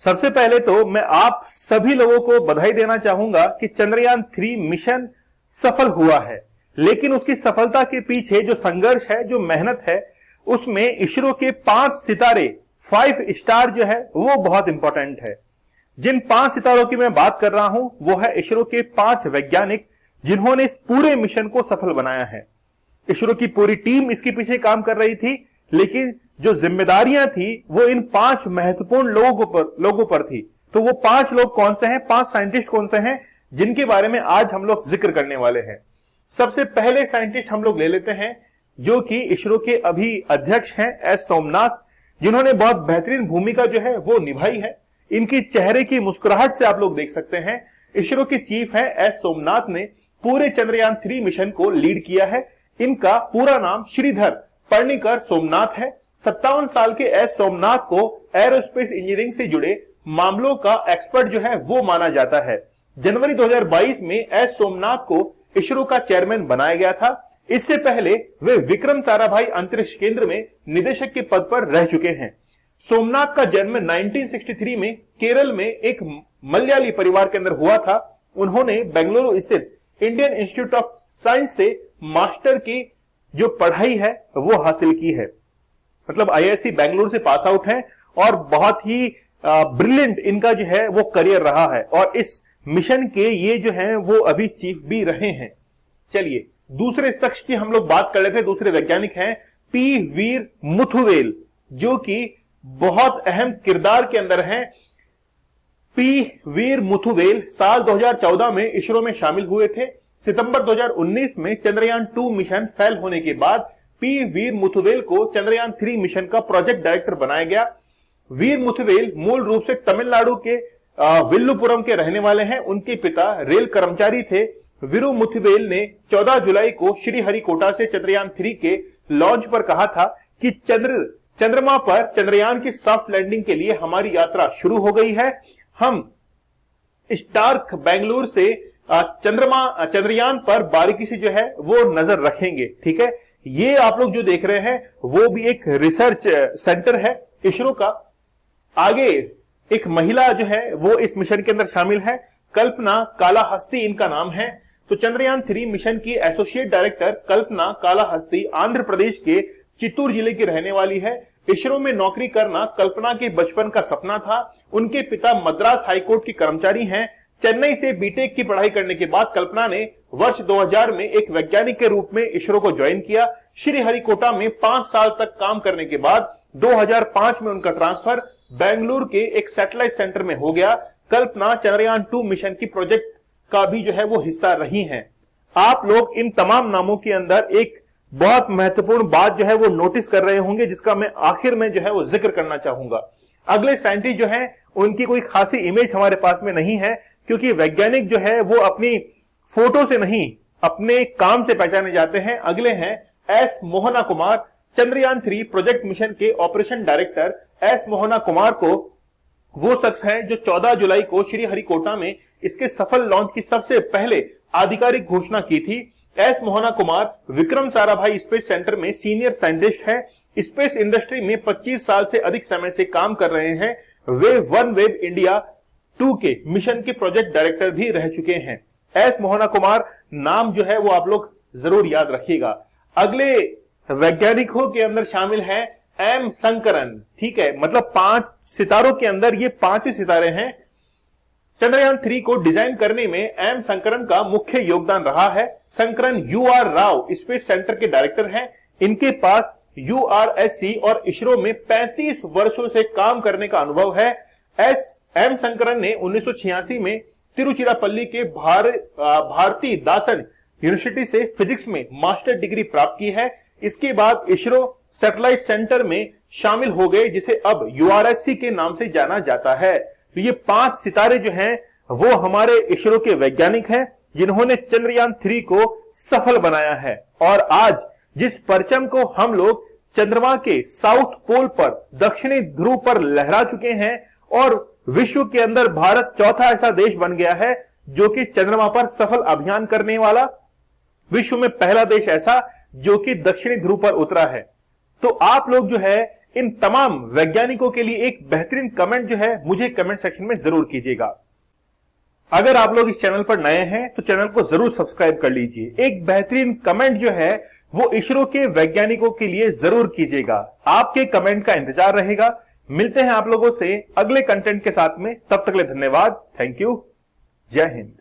सबसे पहले तो मैं आप सभी लोगों को बधाई देना चाहूंगा कि चंद्रयान 3 मिशन सफल हुआ है। लेकिन उसकी सफलता के पीछे जो संघर्ष है, जो मेहनत है, उसमें इसरो के 5 सितारे 5 स्टार जो है वो बहुत इंपॉर्टेंट है। जिन 5 सितारों की मैं बात कर रहा हूं वो है इसरो के 5 वैज्ञानिक जिन्होंने इस पूरे मिशन को सफल बनाया है। इसरो की पूरी टीम इसके पीछे काम कर रही थी, लेकिन जो जिम्मेदारियां थी वो इन 5 महत्वपूर्ण लोगों पर थी। तो वो 5 लोग कौन से हैं, 5 साइंटिस्ट कौन से हैं जिनके बारे में आज हम लोग जिक्र करने वाले हैं। सबसे पहले साइंटिस्ट हम लोग ले लेते हैं जो कि इसरो के अभी अध्यक्ष हैं एस सोमनाथ, जिन्होंने बहुत बेहतरीन भूमिका जो है वो निभाई है। इनकी चेहरे की मुस्कुराहट से आप लोग देख सकते हैं। इसरो के चीफ है एस सोमनाथ ने पूरे चंद्रयान 3 मिशन को लीड किया है। इनका पूरा नाम श्रीधर पर्णिकर सोमनाथ है। 57 साल के एस सोमनाथ को एरोस्पेस इंजीनियरिंग से जुड़े मामलों का एक्सपर्ट जो है वो माना जाता है। जनवरी 2022 में एस सोमनाथ को इसरो का चेयरमैन बनाया गया था। इससे पहले वे विक्रम साराभाई अंतरिक्ष केंद्र में निदेशक के पद पर रह चुके हैं। सोमनाथ का जन्म 1963 में केरल में एक मलयाली परिवार के अंदर हुआ था। उन्होंने बेंगलुरु स्थित इंडियन इंस्टीट्यूट ऑफ साइंस से मास्टर की जो पढ़ाई है वो हासिल की है। मतलब आईआईएससी बेंगलुरु से पास आउट है और बहुत ही ब्रिलियंट इनका जो है वो करियर रहा है और इस मिशन के ये जो है वो अभी चीफ भी रहे हैं। चलिए दूसरे शख्स की हम लोग बात कर लेते हैं। दूसरे वैज्ञानिक हैं पी वीर मुथुवेल, जो कि बहुत अहम किरदार के अंदर हैं। पी वीर मुथुवेल साल 2014 में इसरो में शामिल हुए थे। सितंबर 2019 में चंद्रयान 2 मिशन फेल होने के बाद पी वीर मुथुवेल को चंद्रयान 3 मिशन का प्रोजेक्ट डायरेक्टर बनाया गया। वीर मुथुवेल मूल रूप से तमिलनाडु के विल्लुपुरम के रहने वाले हैं। उनके पिता रेल कर्मचारी थे। वीरू मुथुवेल ने 14 जुलाई को श्रीहरिकोटा से चंद्रयान 3 के लॉन्च पर कहा था कि चंद्रमा पर चंद्रयान की सॉफ्ट लैंडिंग के लिए हमारी यात्रा शुरू हो गई है। हम स्टार्क बेंगलुरु से चंद्रयान पर बारीकी से जो है वो नजर रखेंगे। ठीक है, ये आप लोग जो देख रहे हैं वो भी एक रिसर्च सेंटर है इसरो का। आगे एक महिला जो है वो इस मिशन के अंदर शामिल है, कल्पना कालाहस्ती इनका नाम है। तो चंद्रयान 3 मिशन की एसोसिएट डायरेक्टर कल्पना कालाहस्ती आंध्र प्रदेश के चित्तूर जिले की रहने वाली है। इसरो में नौकरी करना कल्पना के बचपन का सपना था। उनके पिता मद्रास हाईकोर्ट के कर्मचारी हैं। चेन्नई से बीटेक की पढ़ाई करने के बाद कल्पना ने वर्ष 2000 में एक वैज्ञानिक के रूप में इसरो को ज्वाइन किया। श्रीहरिकोटा में 5 साल तक काम करने के बाद 2005 में उनका ट्रांसफर बेंगलुरु के एक सैटेलाइट सेंटर में हो गया। कल्पना चंद्रयान 2 मिशन की प्रोजेक्ट का भी जो है वो हिस्सा रही हैं। आप लोग इन तमाम नामों के अंदर एक बहुत महत्वपूर्ण बात जो है वो नोटिस कर रहे होंगे, जिसका मैं आखिर में जो है वो जिक्र करना चाहूंगा। अगले साइंटिस्ट जो है उनकी कोई खासी इमेज हमारे पास में नहीं है, क्योंकि वैज्ञानिक जो है वो अपनी फोटो से नहीं अपने काम से पहचाने जाते हैं। अगले हैं S Mohana Kumar, Chandrayaan 3 project mission के operation director. S Mohana Kumar को वो शख्स है जो 14 जुलाई को श्रीहरिकोटा में इसके सफल लॉन्च की सबसे पहले आधिकारिक घोषणा की थी। एस मोहना कुमार विक्रम साराभाई स्पेस सेंटर में सीनियर साइंटिस्ट है। स्पेस इंडस्ट्री में 25 साल से अधिक समय से काम कर रहे हैं। वे वन वेब इंडिया 2 के मिशन के प्रोजेक्ट डायरेक्टर भी रह चुके हैं। एस मोहना कुमार नाम जो है वो आप लोग जरूर याद रखिएगा। अगले वैज्ञानिकों के अंदर शामिल हैं एम शंकरन। ठीक है, मतलब 5 सितारों के अंदर ये 5 सितारे हैं। चंद्रयान 3 को डिजाइन करने में एम शंकरन का मुख्य योगदान रहा है। शंकरन यूआर राव स्पेस सेंटर के डायरेक्टर हैं। इनके पास यूआरएससी और इसरो में 35 वर्षों से काम करने का अनुभव है। एम शंकरन ने 1986 में तिरुचिरापल्ली के भारती दासन यूनिवर्सिटी से फिजिक्स में मास्टर डिग्री प्राप्त की है। इसके बाद इसरो सैटेलाइट सेंटर में शामिल हो गए, जिसे अब यूआरएससी के नाम से जाना जाता है। तो ये 5 सितारे जो हैं वो हमारे इसरो के वैज्ञानिक हैं जिन्होंने चंद्रयान 3 को सफल बनाया है। और आज जिस परचम को हम लोग चंद्रमा के साउथ पोल पर, दक्षिणी ध्रुव पर लहरा चुके हैं और विश्व के अंदर भारत चौथा ऐसा देश बन गया है जो कि चंद्रमा पर सफल अभियान करने वाला, विश्व में पहला देश ऐसा जो कि दक्षिणी ध्रुव पर उतरा है। तो आप लोग जो है इन तमाम वैज्ञानिकों के लिए एक बेहतरीन कमेंट जो है मुझे कमेंट सेक्शन में जरूर कीजिएगा। अगर आप लोग इस चैनल पर नए हैं तो चैनल को जरूर सब्सक्राइब कर लीजिए। एक बेहतरीन कमेंट जो है वो इसरो के वैज्ञानिकों के लिए जरूर कीजिएगा। आपके कमेंट का इंतजार रहेगा। मिलते हैं आप लोगों से अगले कंटेंट के साथ में, तब तक के लिए धन्यवाद। Thank you. जय हिंद।